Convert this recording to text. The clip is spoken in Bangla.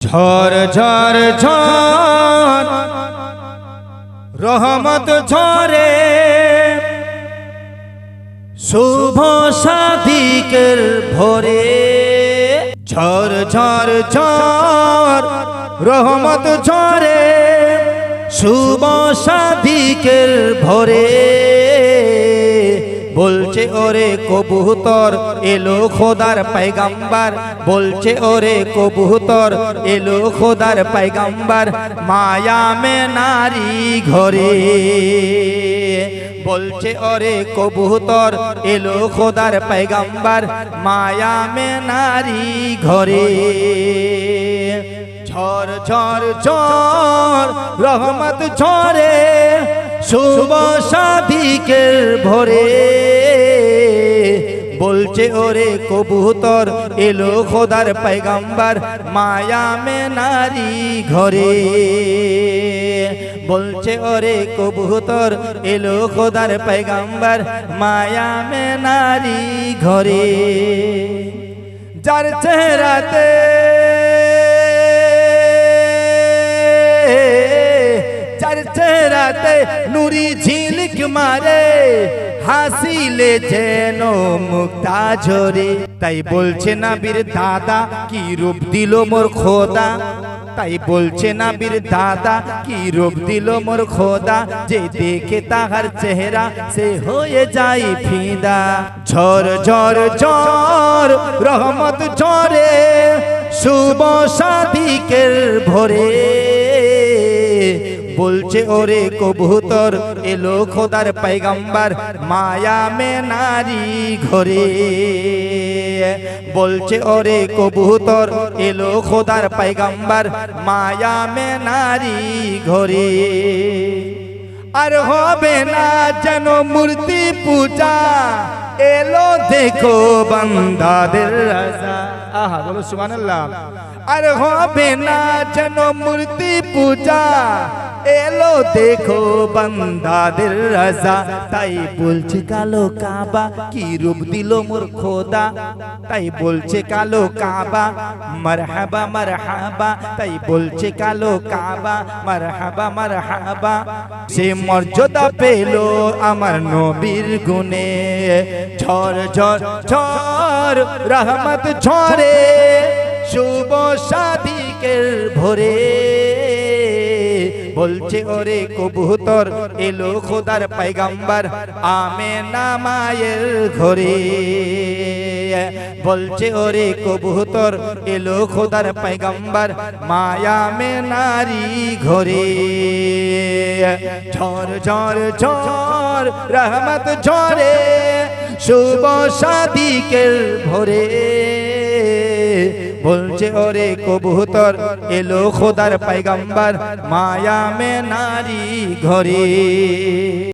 ঝড় ঝড় ঝড় রহমত ঝরে শুভ সাদিকের ভোরে। ঝড় ঝড় ঝড় রহমত ঝরে শুভ সাদিকের ভোরে। বলছে ওরে কবুতর এলো খোদার पैगंबर, বলছে ওরে কবুতর এলো খোদার पैगंबर। মায়া মে নারী ঘরে বলছে ওরে কবুতর এলো খোদার पैगंबर, মায়া মে নারী ঘরে। ঝড় ঝড় ঝড় রহমত ঝরে শুভ সাদিকের ভোরে। বলছে ওরে কবুতর এলো খোদার पैगंबर, মায়া মে নারী ঘরে। বলছে ওরে কবুতর এলো খোদার पैगंबर, মায়া মে নারী ঘরে। যার চেহারাতে চেহারাতে নুরি ঝিলক মারে হাসিলে যেন মুক্তা ঝরে। তাই বলছে নবীর দাদা কি রূপ দিল মোর খোদা, তাই বলছে নবীর দাদা কি রূপ দিল মোর খোদা। যে দেখে তাহার চেহারা সে হয়ে যায় ফিদা। ঝড় ঝড় ঝড় রহমত ঝরে শুভ সাদিকের ভোরে। বলছে ওরে কবুতর এলো খোদার पैगंबर, মায়া মে নারী ঘরে। বলছে ওরে কবুতর এলো খোদার पैगंबर, মায়া মে নারী ঘরে। আর হবে না যেন মূর্তি পূজা এলো দেখো বান্দাদের রাজা। আহা বলো সুবহানাল্লাহ। আর হবে না যেন মূর্তি পূজা এলো দেখো বান্দাদের রাজা। তাই বলছে কালো কাবা কি রূপ দিল মোর খোদা, তাই বলছে কালো কাবা মারহাবা মারহাবা। তাই বলছে কালো কাবা মারহাবা মারহাবা। সে মর্যাদা পেল আমার নবীর গুণে। ঝড় ঝড় ঝড় রহমত ঝরে শুভ সাদিকের ভোরে। বলছে ওরে কবুতর এলো খোদার पैगंबर, আমেনা মায়ের ঘরে। বলছে ওরে কবুতর এলো খোদার पैगंबर, মায়া মে নারী ঘরে। ঝড় ঝড় ঝড় রহমত ঝরে শুভ সাদিকের ভোরে। বলছে ওরে কবুতর এলো খোদার पैगंबर, মায়া মে নারী ঘরে।